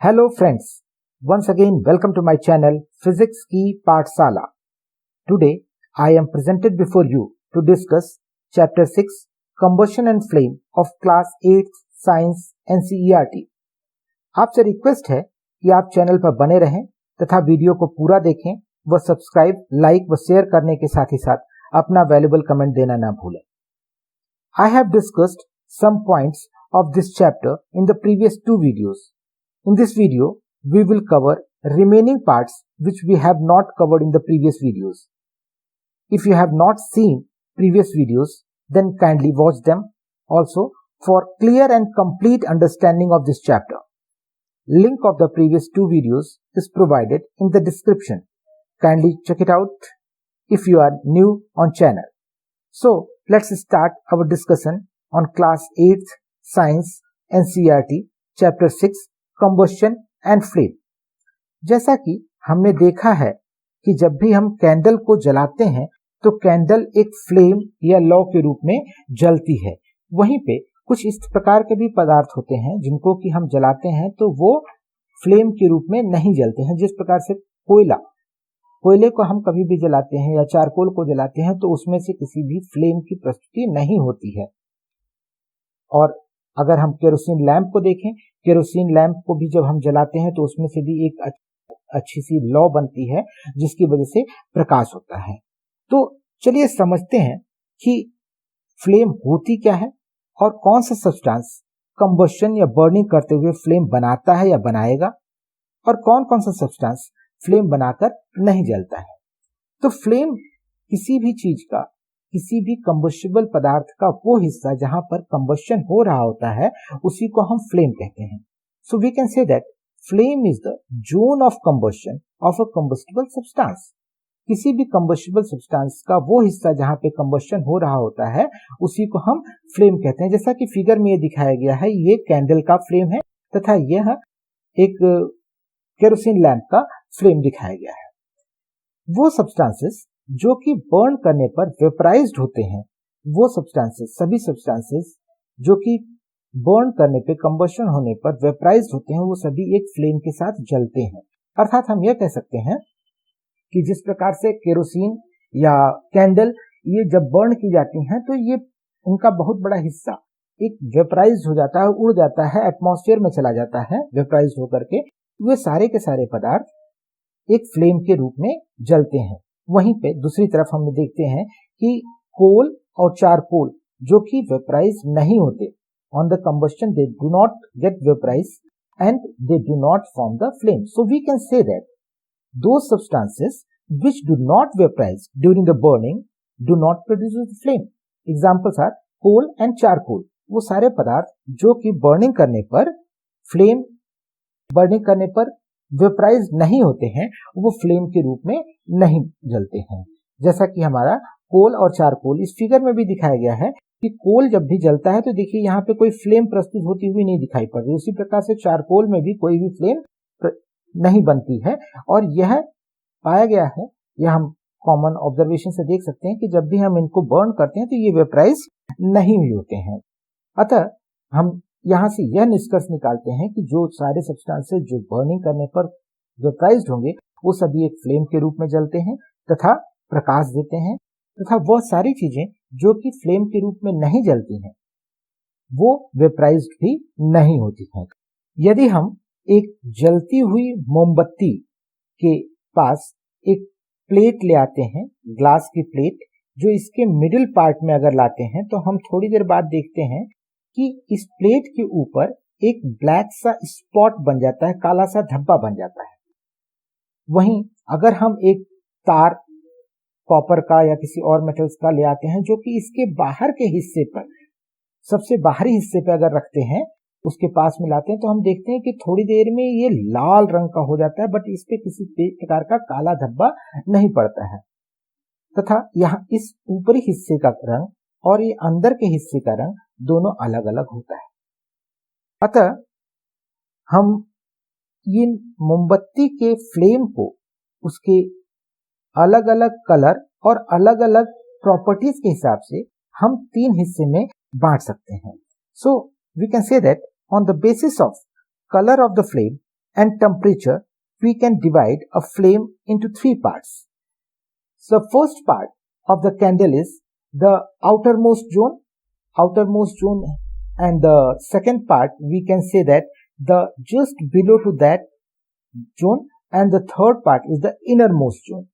Hello friends, once again welcome to my channel Physics Ki Pathsala. Today I am presented before you to discuss Chapter 6 Combustion and Flame of Class 8 Science NCERT. आपसे request है कि आप channel पर बने रहें तथा video को पूरा देखें व सब्सक्राइब, लाइक व शेयर करने के साथ ही साथ अपना वैल्यूएबल कमेंट देना ना भूलें. I have discussed some points of this chapter in the previous two videos. In this video, we will cover remaining parts which we have not covered in the previous videos. If you have not seen previous videos, then kindly watch them also for clear and complete understanding of this chapter. Link of the previous two videos is provided in the description. Kindly check it out if you are new on channel. So, let's start our discussion on Class 8th Science NCERT Chapter 6 combustion and flame. जैसा कि हमने देखा है कि जब भी हम candle को जलाते हैं तो कैंडल एक फ्लेम या लौ के रूप में जलती है. वहीं पे कुछ इस प्रकार के भी पदार्थ होते हैं जिनको कि हम जलाते हैं तो वो फ्लेम के रूप में नहीं जलते हैं. जिस प्रकार से कोयले को हम कभी भी जलाते हैं या चारकोल को जलाते हैं तो उसमें से किसी भी फ्लेम की प्रस्तुति नहीं होती है. और अगर हम केरोसिन लैंप को देखें, केरोसिन लैंप को भी जब हम जलाते हैं तो उसमें से भी एक अच्छी सी लौ बनती है जिसकी वजह से प्रकाश होता है. तो चलिए समझते हैं कि फ्लेम होती क्या है और कौन सा सब्सटेंस कंबस्शन या बर्निंग करते हुए फ्लेम बनाता है या बनाएगा और कौन कौन सा सब्सटेंस फ्लेम बनाकर नहीं जलता है. तो फ्लेम किसी भी चीज का, किसी भी कंबस्टिबल पदार्थ का वो हिस्सा जहां पर कंबस्शन हो रहा होता है उसी को हम फ्लेम कहते हैं. So we can say that flame is the zone of combustion of a combustible substance. किसी भी कंबस्टिबल सब्सटेंस का वो हिस्सा जहां पे कंबस्शन हो रहा होता है उसी को हम फ्लेम कहते हैं. जैसा कि फिगर में ये दिखाया गया है, ये कैंडल का फ्लेम है तथा यह एक केरोसिन लैंप का फ्लेम दिखाया गया है. वो सब्सटेंसेस जो कि बर्न करने पर वेपराइज्ड होते हैं, वो सब्सटेंसेस, सभी सब्सटेंसेस जो कि बर्न करने पे, कंबशन होने पर वेपराइज्ड होते हैं, वो सभी एक फ्लेम के साथ जलते हैं. अर्थात हम यह कह सकते हैं कि जिस प्रकार से केरोसिन या कैंडल ये जब बर्न की जाती हैं तो ये उनका बहुत बड़ा हिस्सा एक वेपराइज्ड हो जाता है, उड़ जाता है, एटमॉस्फेयर में चला जाता है वेपराइज्ड होकर के. वे सारे के सारे पदार्थ एक फ्लेम के रूप में जलते हैं. वहीं पे दूसरी तरफ हम देखते हैं कि कोल और चारकोल जो कि वेपराइज नहीं होते, on the combustion they do not get vaporise and they do not form the flame. So we can say that those substances which do not vaporise during the burning do not produce the flame. Examples are coal and charcoal. वो सारे पदार्थ जो कि burning करने पर vaporise नहीं होते हैं, वो फ्लेम के रूप में नहीं जलते हैं. जैसा कि हमारा कोल और चारकोल इस फिगर में भी दिखाया गया है कि कोल जब भी जलता है तो देखिए यहाँ पे कोई फ्लेम प्रस्तुत होती हुई नहीं दिखाई पड़ रही. उसी प्रकार से चारकोल में भी कोई भी फ्लेम नहीं बनती है. और यह पाया गया है, यह हम कॉमन ऑब्जर्वेशन से देख सकते हैं कि जब भी हम इनको बर्न करते हैं तो ये वेपराइज नहीं भी होते हैं. अतः हम यहाँ से यह निष्कर्ष निकालते हैं कि जो सारे सब्सटेंसेस जो बर्निंग करने पर वेपराइज्ड होंगे वो सभी एक फ्लेम के रूप में जलते हैं तथा प्रकाश देते हैं, तथा वह सारी चीजें जो कि फ्लेम के रूप में नहीं जलती हैं वो वेपराइज्ड भी नहीं होती हैं. यदि हम एक जलती हुई मोमबत्ती के पास एक प्लेट ले आते हैं, ग्लास की प्लेट, जो इसके मिडिल पार्ट में अगर लाते हैं तो हम थोड़ी देर बाद देखते हैं कि इस प्लेट के ऊपर एक ब्लैक सा स्पॉट बन जाता है, काला सा धब्बा बन जाता है. वहीं अगर हम एक तार कॉपर का या किसी और मेटल्स का ले आते हैं जो कि इसके बाहर के हिस्से पर, सबसे बाहरी हिस्से पर अगर रखते हैं, उसके पास में लाते हैं तो हम देखते हैं कि थोड़ी देर में ये लाल रंग का हो जाता है, बट इस पे किसी प्रकार का काला धब्बा नहीं पड़ता है. तथा यहाँ इस ऊपरी हिस्से का रंग और ये अंदर के हिस्से का रंग दोनों अलग अलग होता है. अतः हम इन मोमबत्ती के फ्लेम को उसके अलग अलग कलर और अलग अलग प्रॉपर्टीज के हिसाब से हम तीन हिस्से में बांट सकते हैं. So we can say that on the basis of color of the flame, and temperature, we can divide a flame into three parts. So the first part of the candle is the outermost zone, and the second part we can say that the just below to that zone, and the third part is the innermost zone.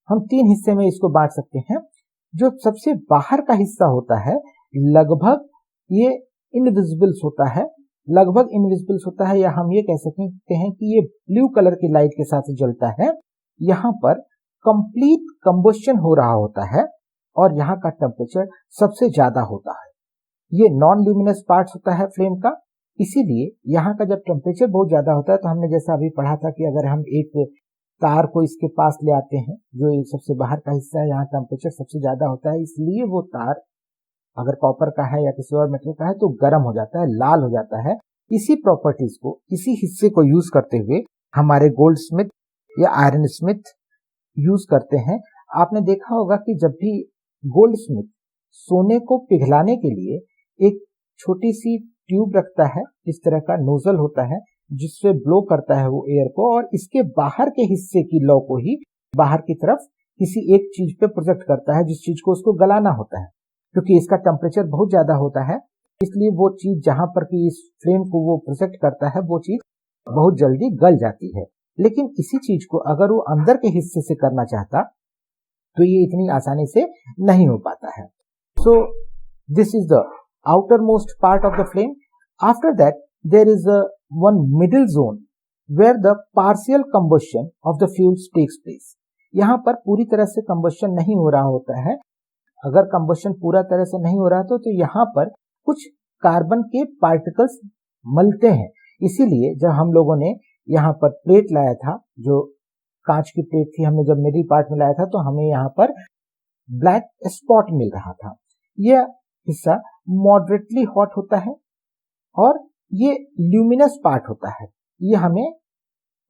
हम तीन हिस्से में इसको बांट सकते हैं. जो सबसे बाहर का हिस्सा होता है लगभग ये इनविजिबल्स होता है, या हम ये कह सकते हैं कि ये ब्लू कलर की लाइट के साथ जलता है. यहाँ पर कंप्लीट कंबस्शन हो रहा होता है और यहाँ का टेम्परेचर सबसे ज्यादा होता है. ये नॉन ल्यूमिनस पार्ट होता है फ्लेम का, इसीलिए यहाँ का जब टेम्परेचर बहुत ज्यादा होता है तो हमने जैसा अभी पढ़ा था कि अगर हम एक तार को इसके पास ले आते हैं, जो सबसे बाहर का हिस्सा है, यहाँ टेम्परेचर सबसे ज्यादा होता है, इसलिए वो तार अगर कॉपर का है या किसी और मेटल का है तो गर्म हो जाता है, लाल हो जाता है. इसी प्रॉपर्टीज को, इसी हिस्से को यूज करते हुए हमारे गोल्ड स्मिथ या आयरन स्मिथ यूज करते हैं. आपने देखा होगा कि जब भी गोल्ड स्मिथ सोने को पिघलाने के लिए एक छोटी सी ट्यूब रखता है, इस तरह का नोजल होता है जिससे ब्लो करता है वो एयर को, और इसके बाहर के हिस्से की लौ को ही बाहर की तरफ किसी एक चीज पे प्रोजेक्ट करता है, जिस चीज को उसको गलाना होता है. क्योंकि इसका टेम्परेचर बहुत ज्यादा होता है, इसलिए वो चीज जहां पर कि इस फ्लेम को वो प्रोजेक्ट करता है वो चीज बहुत जल्दी गल जाती है. लेकिन इसी चीज को अगर वो अंदर के हिस्से से करना चाहता तो ये इतनी आसानी से नहीं हो पाता है. So this is the outer most part of the flame. After that, there is one middle zone where the partial combustion of the fuels takes place. यहाँ पर पूरी तरह से combustion नहीं हो रहा होता है. अगर combustion पूरा तरह से नहीं हो रहा तो यहाँ पर कुछ कार्बन के पार्टिकल्स मलते हैं. इसीलिए जब हम लोगों ने यहाँ पर प्लेट लाया था, जो कांच की प्लेट थी, हमने जब मिडिल पार्ट में लाया था तो हमें यहाँ पर ब्लैक स्पॉट मिल रहा था. यह हिस्सा मॉडरेटली हॉट होता है और ये ल्यूमिनस पार्ट होता है, ये हमें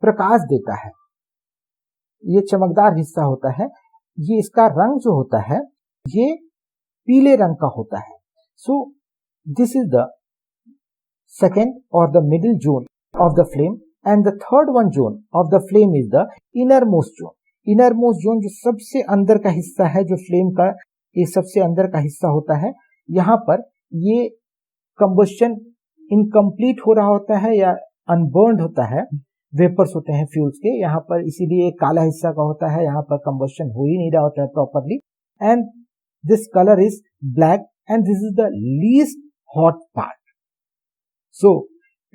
प्रकाश देता है, ये चमकदार हिस्सा होता है. ये इसका रंग जो होता है ये पीले रंग का होता है. So this is the second और the middle zone of the flame, and the third one zone of the flame is the innermost zone. Innermost zone जो सबसे अंदर का हिस्सा है, जो फ्लेम का ये सबसे अंदर का हिस्सा होता है, यहाँ पर ये कंबस्शन इनकम्प्लीट हो रहा होता है या अनबर्न्ड होता है, वेपर्स होते हैं फ्यूल्स के यहाँ पर, इसीलिए एक काला हिस्सा का होता है, यहाँ पर कंबस्शन हो ही नहीं रहा होता है properly, and this colour is black and this is the least hot part. So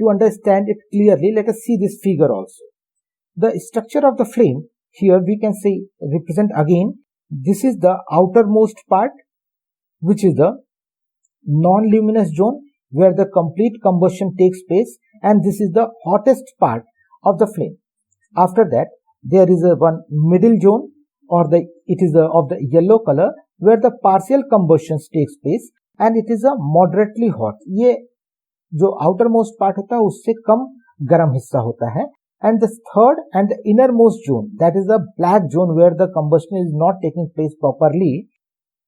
to understand it clearly, let us see this figure also. The structure of the flame here we can say represent again, this is the outermost part, which is the non-luminous zone where the complete combustion takes place, and this is the hottest part of the flame. After that, there is a one middle zone, or it is of the yellow color where the partial combustion takes place, and it is a moderately hot. ये जो outermost part होता है उससे कम गर्म हिस्सा होता है. And the third and the innermost zone, that is the black zone where the combustion is not taking place properly,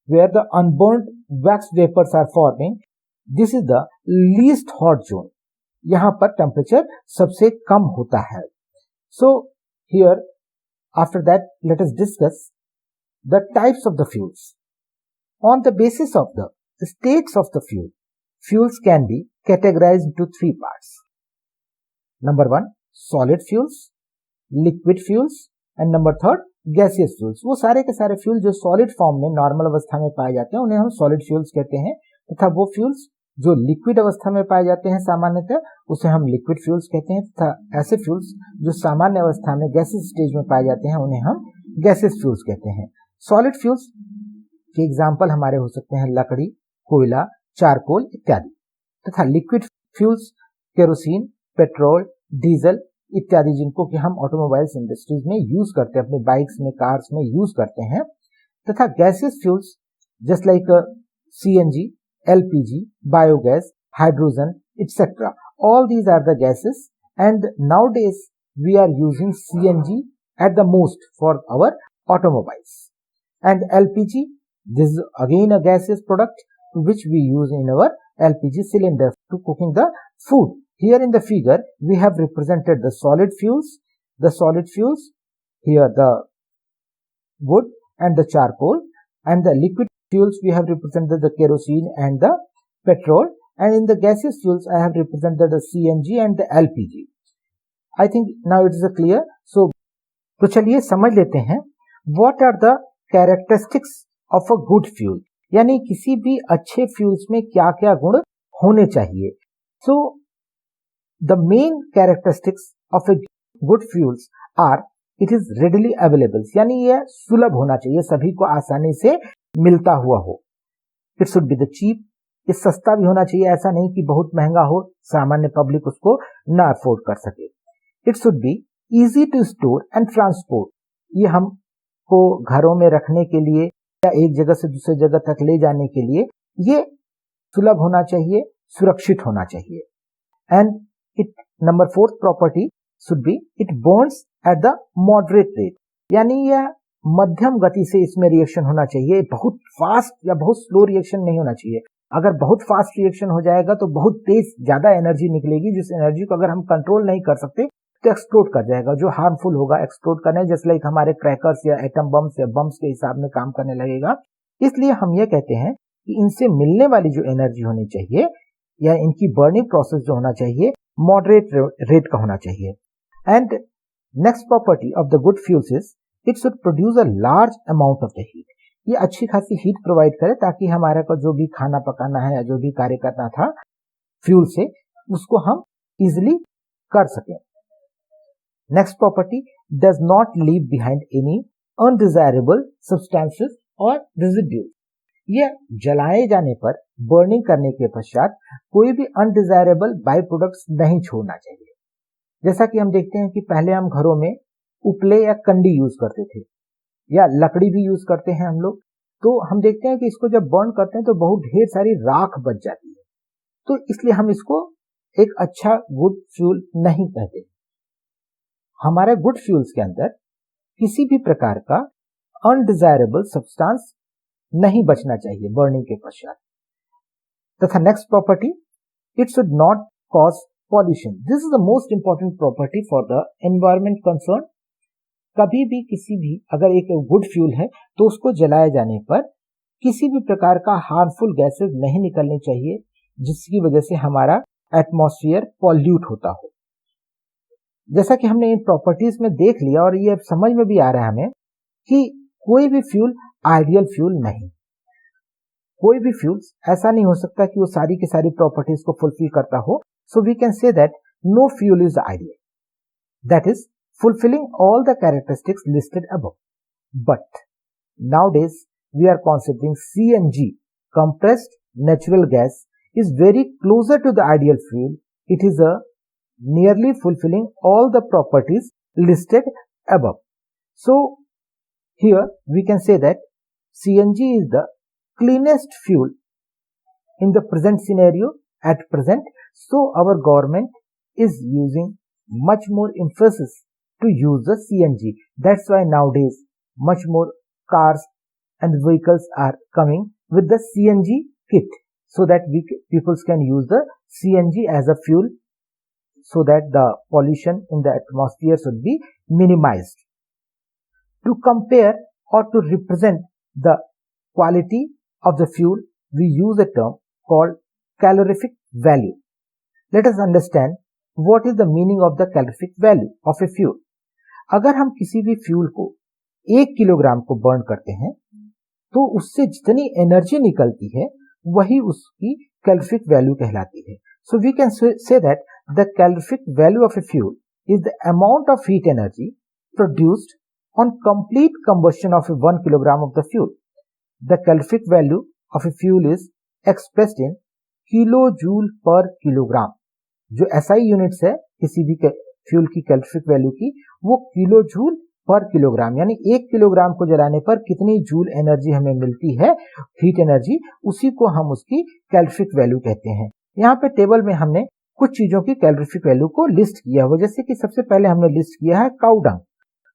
where the unburnt wax vapors are forming, this is the least hot zone. यहाँ पर temperature सबसे कम होता है. So here, after that, let us discuss the types of the fuels. On the basis of the states of the fuel, fuels can be categorized into three parts. Number one, solid fuels, liquid fuels, and number third gaseous fuels. वो सारे के सारे fuel जो solid form में normal अवस्था में पाए जाते हैं उन्हें हम सॉलिड फ्यूल्स कहते हैं, तथा वो फ्यूल्स जो लिक्विड अवस्था में पाए जाते हैं सामान्यतः उसे हम लिक्विड फ्यूल्स कहते हैं, तथा ऐसे फ्यूल्स जो सामान्य अवस्था में गैसियस स्टेज में पाए जाते हैं उन्हें हम गैसियस फ्यूल्स कहते हैं. सॉलिड फ्यूल्स के एग्जाम्पल हमारे हो सकते हैं लकड़ी, कोयला, चारकोल इत्यादि, तथा liquid fuels kerosene, petrol, diesel इत्यादि, जिनको कि हम ऑटोमोबाइल्स इंडस्ट्रीज में यूज करते हैं, अपने बाइक्स में, कार्स में यूज करते हैं. तथा gaseous fuels just like CNG, LPG, biogas, hydrogen etc. All these are the gases, and nowadays we are using CNG at the most for our automobiles. And LPG, this is again a gaseous product which we use in our LPG cylinder to cooking the food. Here in the figure, we have represented the solid fuels, here the wood and the charcoal, and the liquid fuels we have represented the kerosene and the petrol, and in the gaseous fuels I have represented the CNG and the LPG. I think now it is clear. So चलिए समझ लेते हैं what are the characteristics of a good fuel, यानी किसी भी अच्छे fuels में क्या क्या गुण होने चाहिए. So the main characteristics of a good fuels are it is readily available, यानी यह सुलभ होना चाहिए, सभी को आसानी से मिलता हुआ हो. It should be the cheap, ये सस्ता भी होना चाहिए, ऐसा नहीं कि बहुत महंगा हो, सामान्य पब्लिक उसको ना अफोर्ड कर सके. It should be easy to store and transport, ये हमको घरों में रखने के लिए या एक जगह से दूसरे जगह तक ले जाने के लिए ये सुलभ होना चाहिए, सुरक्षित होना चाहिए. And it number 4th property should be it burns at the moderate rate, यानी यह मध्यम गति से इसमें रिएक्शन होना चाहिए, बहुत फास्ट या बहुत स्लो रिएक्शन नहीं होना चाहिए. अगर बहुत फास्ट रिएक्शन हो जाएगा तो बहुत तेज ज्यादा एनर्जी निकलेगी, जिस एनर्जी को अगर हम कंट्रोल नहीं कर सकते तो एक्सप्लोड कर जाएगा, जो हार्मफुल होगा. एक्सप्लोड करने जैसे लाइक हमारे क्रैकर्स या एटम बम्स या बम्स के हिसाब में काम करने लगेगा. इसलिए हम ये कहते हैं कि इनसे मिलने वाली जो एनर्जी होनी चाहिए या इनकी बर्निंग प्रोसेस जो होना चाहिए मॉडरेट रेट का होना चाहिए. And next property of the good fuels is it should produce a large amount of the heat, ये अच्छी खासी हीट प्रोवाइड करे ताकि हमारे को जो भी खाना पकाना है या जो भी कार्य करना था फ्यूल से उसको हम इजिली कर सकें. Next property does not leave behind any undesirable substances और रेजिड्यूज, ये जलाए जाने पर बर्निंग करने के पश्चात कोई भी अनडिजायरेबल बाई प्रोडक्ट्स नहीं छोड़ना चाहिए. जैसा कि हम देखते हैं कि पहले हम घरों में उपले या कंडी यूज करते थे या लकड़ी भी यूज करते हैं हम लोग, तो हम देखते हैं कि इसको जब बर्न करते हैं तो बहुत ढेर सारी राख बच जाती है, तो इसलिए हम इसको एक अच्छा गुड फ्यूल नहीं कहते. हमारे गुड फ्यूल्स के अंदर किसी भी प्रकार का अनडिजायरेबल सब्सटेंस नहीं बचना चाहिए बर्निंग के पश्चात. तथा next property it should not cause pollution, this is the most important property for the environment concern. कभी भी किसी भी अगर एक गुड फ्यूल है तो उसको जलाए जाने पर किसी भी प्रकार का हार्मफुल गैसेस नहीं निकलने चाहिए जिसकी वजह से हमारा एटमॉस्फेयर पॉल्यूट होता हो. जैसा कि हमने इन प्रॉपर्टीज में देख लिया और ये समझ में भी आ रहा है हमें कि कोई भी फ्यूल आइडियल फ्यूल नहीं, कोई भी फ्यूल ऐसा नहीं हो सकता कि वो सारी की सारी प्रॉपर्टीज को फुलफिल करता हो. So we can say that no fuel is ideal, that is fulfilling all the characteristics listed above. But nowadays we are considering CNG, compressed natural gas, is very closer to the ideal fuel. It is a nearly fulfilling all the properties listed above. So here we can say that CNG is the cleanest fuel in the present scenario at present. So our government is using much more emphasis to use the CNG. That's why nowadays much more cars and vehicles are coming with the CNG kit, so that people can use the CNG as a fuel, so that the pollution in the atmosphere should be minimized. To compare or to represent the quality of the fuel, we use a term called calorific value. Let us understand what is the meaning of the calorific value of a fuel. अगर हम किसी भी fuel को 1 kilogram को burn करते हैं तो उससे जितनी एनर्जी निकलती है वही उसकी कैलोरिफिक वैल्यू कहलाती है. So we can say that the calorific value of a fuel is the amount of heat energy produced on complete combustion of 1 kilogram of the fuel. The calorific value of a fuel is expressed in kilo joule per kilogram. जो SI units है किसी भी fuel की calorific value की, वो kilo joule per kilogram, यानी 1 kilogram को जलाने पर कितनी जूल एनर्जी हमें मिलती है हीट एनर्जी, उसी को हम उसकी कैलोरिफिक वैल्यू कहते हैं. यहाँ पे टेबल में हमने कुछ चीजों की कैलोरिफिक वैल्यू को लिस्ट किया हुआ, जैसे कि सबसे पहले हमने लिस्ट किया है काउडंग.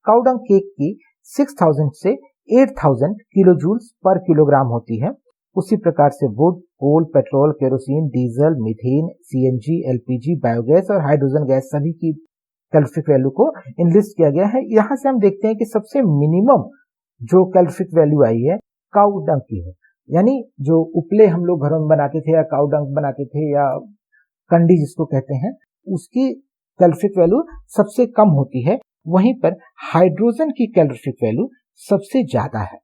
काउडंग केक की 6000 से 8000 किलो जूल्स पर किलोग्राम होती है. उसी प्रकार से wood, coal, petrol, kerosene, diesel, methane, CNG, LPG, biogas और हाइड्रोजन गैस सभी की कैलोरीफिक वैल्यू को इनलिस्ट किया गया है। यहाँ से हम देखते हैं कि सबसे मिनिमम जो कैलोरीफिक वैल्यू आई है काऊ डंग की है, यानी जो उपले हम लोग घरों में बनाते थे या काऊ डंग बनाते थे या कंडी जिसको कहते हैं, उसकी कैलोरीफिक वैल्यू सबसे कम होती है। वहीं पर हाइड्रोजन की कैलोरीफिक वैल्यू सबसे ज्यादा है।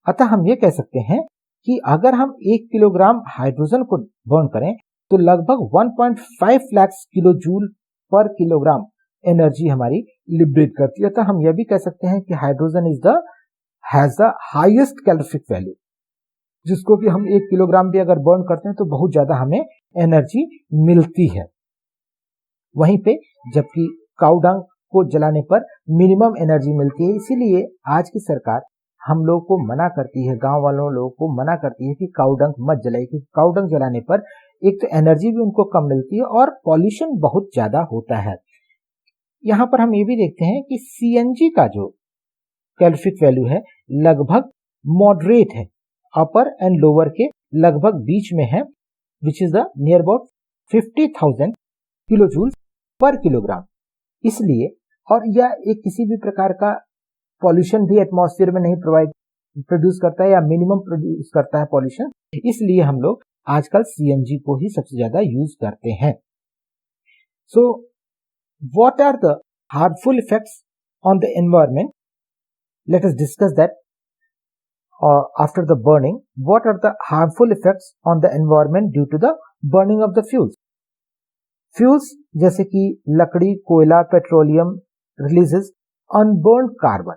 अतः हम ये कह सकते हैं कि अगर हम 1 किलोग्राम हाइड्रोजन को बर्न करें तो लगभग 1.5 lakh kilo joule per kilogram energy हमारी लिबरेट करती है। तो हम यह भी कह सकते हैं कि hydrogen has the highest calorific value, जिसको कि हम 1 किलोग्राम भी अगर बर्न करते हैं तो बहुत ज्यादा हमें एनर्जी मिलती है। वहीं पे जबकि काऊ डंग को जलाने पर मिनिमम एनर्जी मिलती है, इसीलिए आज की सरकार हम लोग को मना करती है, गांव वालों लोगों को मना करती है कि काऊ डंग मत जलाइए, क्योंकि काऊ डंग जलाने पर एक तो एनर्जी भी उनको कम मिलती है और पॉल्यूशन बहुत ज्यादा होता है। यहाँ पर हम ये भी देखते हैं कि सीएनजी का जो कैलोरीफिक वैल्यू है लगभग मॉडरेट है, अपर एंड लोअर के लगभग बीच में है, which is the near about 50,000 kilo joule per kilogram. इसलिए और यह एक किसी भी प्रकार का पॉल्यूशन भी एटमॉस्फेयर में नहीं प्रोड्यूस करता है या मिनिमम प्रोड्यूस करता है पॉल्यूशन, इसलिए हम लोग आजकल सीएनजी को ही सबसे ज्यादा यूज करते हैं। So what are the harmful effects on the environment? Let us discuss that after the burning. What are the harmful effects on the environment due to the burning of the fuels? Fuels जैसे कि लकड़ी, कोयला, petroleum releases unburn carbon,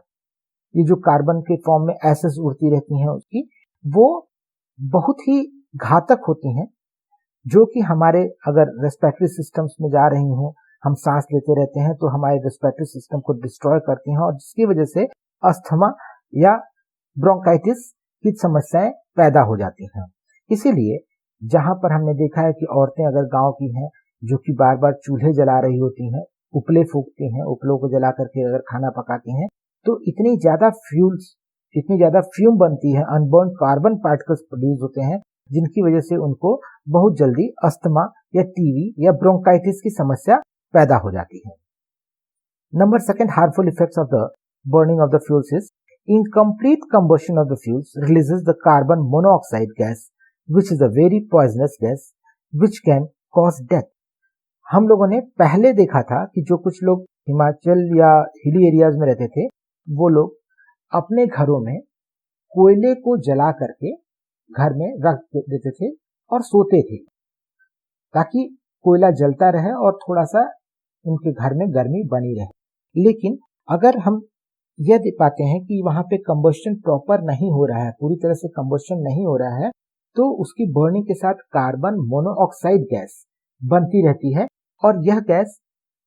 ये जो carbon के form में assess उड़ती रहती हैं उसकी, वो बहुत ही घातक होती हैं, जो कि हमारे अगर रेस्पिरेटरी सिस्टम्स में जा रही हों, हम सांस लेते रहते हैं तो हमारे रेस्पिरेटरी सिस्टम को डिस्ट्रॉय करती हैं और जिसकी वजह से अस्थमा या ब्रोंकाइटिस की समस्याएं पैदा हो जाती हैं। इसीलिए जहां पर हमने देखा है कि औरतें अगर गांव की हैं जो कि बार बार चूल्हे जला रही होती हैं, उपले फूकती हैं, उपलों को जला करके अगर खाना पकाती हैं, तो इतनी ज्यादा फ्यूम बनती है, अनबर्न कार्बन पार्टिकल्स प्रोड्यूस होते हैं, जिनकी वजह से उनको बहुत जल्दी अस्थमा या टीबी या ब्रोंकाइटिस की समस्या पैदा हो जाती है। Number second harmful effects of the burning of the fuels is incomplete combustion of the fuels releases the carbon monoxide gas which is a very poisonous gas which can cause death. हम लोगों ने पहले देखा था कि जो कुछ लोग हिमाचल या हिली एरियाज में रहते थे, वो लोग अपने घरों में कोयले को जला करके घर में रख देते थे और सोते थे, ताकि कोयला जलता रहे और थोड़ा सा उनके घर में गर्मी बनी रहे। लेकिन अगर हम यह देख पाते हैं कि वहां पे कंबस्शन प्रॉपर नहीं हो रहा है, पूरी तरह से कंबस्शन नहीं हो रहा है, तो उसकी बर्निंग के साथ कार्बन मोनोऑक्साइड गैस बनती रहती है और यह गैस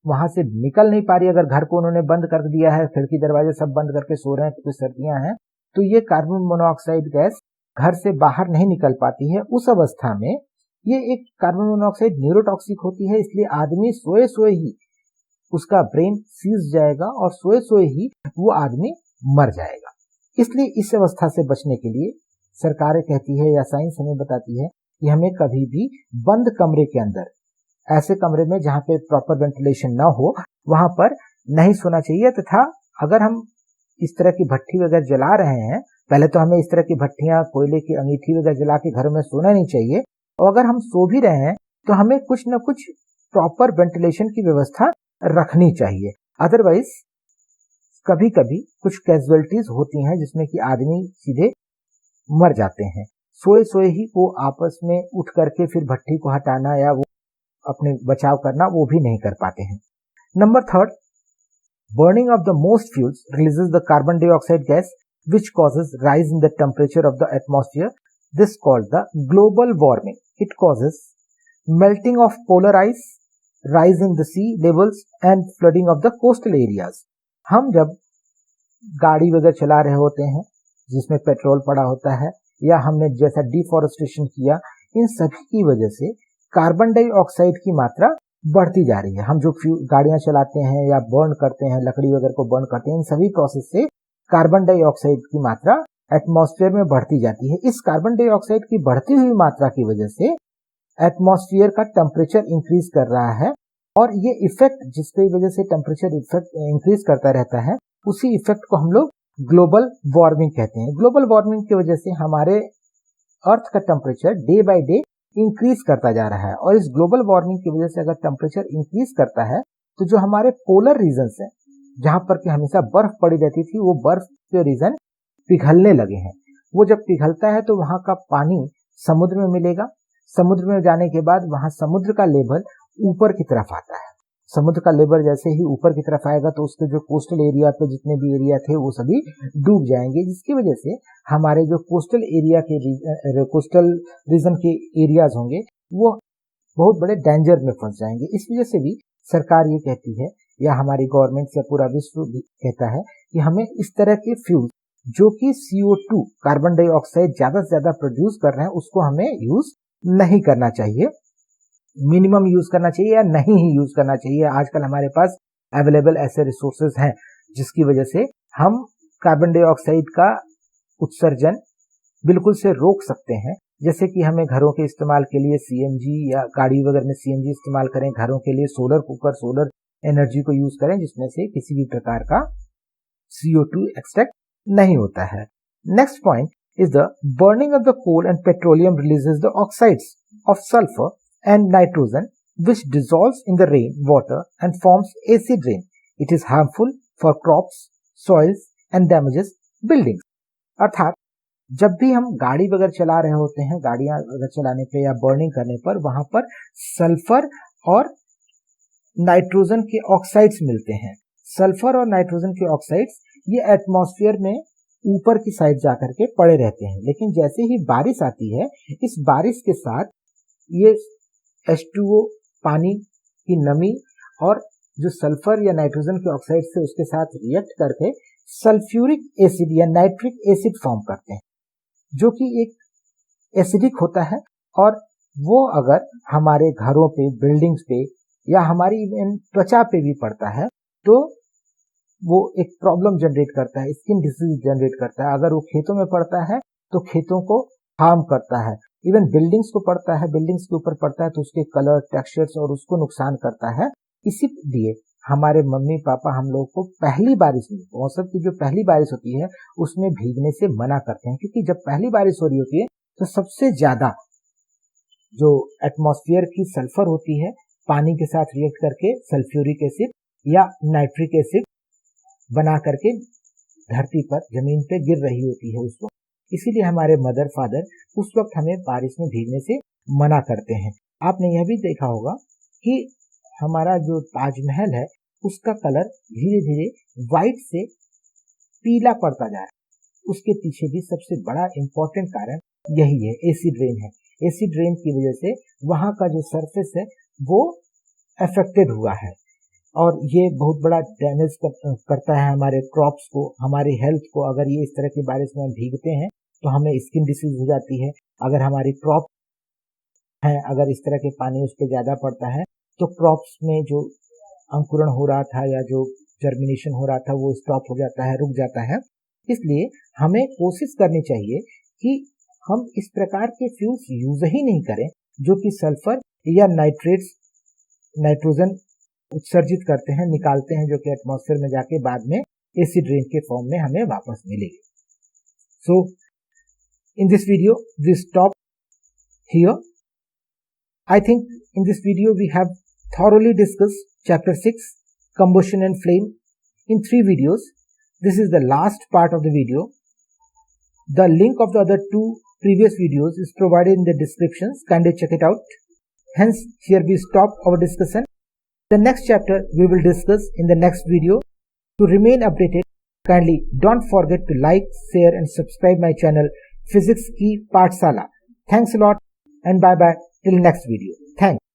वहां से निकल नहीं पा रही। अगर घर को उन्होंने बंद कर दिया है, खिड़की दरवाजे सब बंद करके सो रहे हैं क्योंकि सर्दियां हैं, तो ये कार्बन मोनोऑक्साइड गैस घर से बाहर नहीं निकल पाती है। उस अवस्था में ये एक कार्बन मोनोऑक्साइड न्यूरोटॉक्सिक होती है, इसलिए आदमी सोए सोए ही उसका ब्रेन सीज जाएगा और सोए सोए ही वो आदमी मर जाएगा। इसलिए इस अवस्था से बचने के लिए सरकारें कहती है या साइंस हमें बताती है कि हमें कभी भी बंद कमरे के अंदर, ऐसे कमरे में जहां पे प्रॉपर वेंटिलेशन ना हो, वहां पर नहीं सोना चाहिए। तथा अगर हम इस तरह की भट्ठी वगैरह जला रहे हैं, पहले तो हमें इस तरह की भट्टियां, कोयले की अंगीठी वगैरह जला के घर में सोना नहीं चाहिए, और अगर हम सो भी रहे हैं तो हमें कुछ न कुछ प्रॉपर वेंटिलेशन की व्यवस्था रखनी चाहिए। अदरवाइज कभी कभी कुछ कैजुअलिटीज होती हैं जिसमें कि आदमी सीधे मर जाते हैं। सोए सोए ही वो आपस में उठ करके फिर भट्टी को हटाना या वो अपने बचाव करना वो भी नहीं कर पाते हैं। Number third, burning of the most fuels releases the carbon dioxide gas which causes rise in the temperature of the atmosphere. This called the global warming. It causes melting of polar ice, rise in the sea levels and flooding of the coastal areas. हम जब गाड़ी वगैरह चला रहे होते हैं जिसमें petrol पड़ा होता है या हमने जैसा डिफॉरेस्टेशन किया, इन सभी की वजह से कार्बन डाइऑक्साइड की मात्रा बढ़ती जा रही है। हम जो गाड़ियां चलाते हैं या बर्न करते हैं, लकड़ी वगैरह को बर्न करते हैं, इन सभी प्रोसेस से कार्बन डाइऑक्साइड की मात्रा एटमॉस्फेयर में बढ़ती जाती है। इस कार्बन डाइऑक्साइड की बढ़ती हुई मात्रा की वजह से एटमॉस्फेयर का टेम्परेचर इंक्रीज कर रहा है, और ये इफेक्ट जिसकी वजह से टेम्परेचर इफेक्ट इंक्रीज करता रहता है, उसी इफेक्ट को हम लोग ग्लोबल वार्मिंग कहते हैं। ग्लोबल वार्मिंग की वजह से हमारे अर्थ का temperature day by day increase करता जा रहा है, और इस ग्लोबल वार्मिंग की वजह से अगर टेम्परेचर इंक्रीज करता है तो जो हमारे पोलर रीजन्स हैं, जहां पर कि हमेशा बर्फ पड़ी रहती थी, वो बर्फ के रीजन पिघलने लगे हैं। वो जब पिघलता है तो वहां का पानी समुद्र में मिलेगा। समुद्र में जाने के बाद वहां समुद्र का लेवल ऊपर की तरफ आता है। समुद्र का लेवल जैसे ही ऊपर की तरफ आएगा तो उसके जो कोस्टल एरिया पे जितने भी एरिया थे वो सभी डूब जाएंगे, जिसकी वजह से हमारे जो कोस्टल एरिया के कोस्टल रीजन के एरियाज होंगे वो बहुत बड़े डेंजर में फंस जाएंगे। इस वजह से भी सरकार ये कहती है, या हमारी गवर्नमेंट या पूरा विश्व भी कहता है कि हमें इस तरह के फ्यूल जो कि CO2 कार्बन डाइऑक्साइड ज्यादा से ज्यादा प्रोड्यूस कर रहे हैं उसको हमें यूज नहीं करना चाहिए, मिनिमम यूज करना चाहिए या नहीं ही यूज करना चाहिए। आजकल हमारे पास अवेलेबल ऐसे रिसोर्सेज हैं जिसकी वजह से हम कार्बन डाइऑक्साइड का उत्सर्जन बिल्कुल से रोक सकते हैं। जैसे कि हमें घरों के इस्तेमाल के लिए CNG या गाड़ी वगैरह में CNG इस्तेमाल करें, घरों के लिए सोलर कुकर, सोलर एनर्जी को यूज करें जिसमें से किसी भी प्रकार का CO2 एक्सट्रैक्ट नहीं होता है। Next point is the burning of the coal and petroleum releases the oxides of sulfur and nitrogen which dissolves in the rain water and forms acid rain. It is harmful for crops, soils and damages buildings. अर्थात जब भी हम गाड़ी वगैरह चला रहे होते हैं, गाड़ियां वगैरह चलाने पे या बर्निंग करने पर वहां पर सल्फर और नाइट्रोजन के ऑक्साइड्स मिलते हैं। सल्फर और नाइट्रोजन के ऑक्साइड्स ये एटमॉस्फेयर में ऊपर की साइड जाकर के पड़े रहते हैं, लेकिन जैसे ही बारिश आती है, इस बारिश के साथ ये H2O पानी की नमी और जो सल्फर या नाइट्रोजन के ऑक्साइड से उसके साथ रिएक्ट करके सल्फ्यूरिक एसिड या नाइट्रिक एसिड फॉर्म करते हैं, जो कि एक एसिडिक होता है, और वो अगर हमारे घरों पे, बिल्डिंग्स पे या हमारी त्वचा पे भी पड़ता है तो वो एक प्रॉब्लम जनरेट करता है, स्किन डिसीज जनरेट करता है। अगर वो खेतों में पड़ता है तो खेतों को हार्म करता है। इवन बिल्डिंग्स को पड़ता है, बिल्डिंग्स के ऊपर पड़ता है तो उसके कलर, टेक्सचर्स और उसको नुकसान करता है। इसीलिए हमारे मम्मी पापा हम लोग को पहली बारिश में, मौसम की जो पहली बारिश होती है उसमें भीगने से मना करते हैं, क्योंकि जब पहली बारिश हो रही होती है तो सबसे ज्यादा जो एटमॉस्फेयर की सल्फर होती है पानी के साथ रिएक्ट करके सल्फ्यूरिक एसिड या नाइट्रिक एसिड बना करके धरती पर, जमीन पे गिर रही होती है उस वक्त। इसीलिए हमारे मदर फादर उस वक्त हमें बारिश में भीगने से मना करते हैं। आपने यह भी देखा होगा कि हमारा जो ताजमहल है उसका कलर धीरे धीरे व्हाइट से पीला पड़ता जा रहा है। उसके पीछे भी सबसे बड़ा इंपॉर्टेंट कारण यही है, एसिड रेन है। एसिड रेन की वजह से वहां का जो सरफेस है वो अफेक्टेड हुआ है, और ये बहुत बड़ा डैमेज करता है हमारे क्रॉप्स को, हमारी हेल्थ को। अगर ये इस तरह की बारिश में हम भीगते हैं तो हमें स्किन डिसीज हो जाती है। अगर हमारी क्रॉप है, अगर इस तरह के पानी उस पर ज्यादा पड़ता है तो क्रॉप्स में जो अंकुरण हो रहा था या जो जर्मिनेशन हो रहा था वो स्टॉप हो जाता है, रुक जाता है। इसलिए हमें कोशिश करनी चाहिए कि हम इस प्रकार के फ्यूल्स यूज ही नहीं करें जो कि सल्फर या नाइट्रेट्स, नाइट्रोजन उत्सर्जित करते हैं, निकालते हैं, जो कि एटमॉस्फेयर में जाके बाद में एसिड रेन के फॉर्म में हमें वापस मिलेगी। So in this video we stop here. I think in this video we have thoroughly discussed chapter 6 combustion and flame in 3 videos. This is the last part of the video. The link of the other 2 previous videos is provided in the descriptions. Kindly check it out. Hence here we stop our discussion. The next chapter we will discuss in the next video. To remain updated, kindly don't forget to like, share and subscribe my channel Physics Ki Pathsala. Thanks a lot and bye bye till next video. Thanks.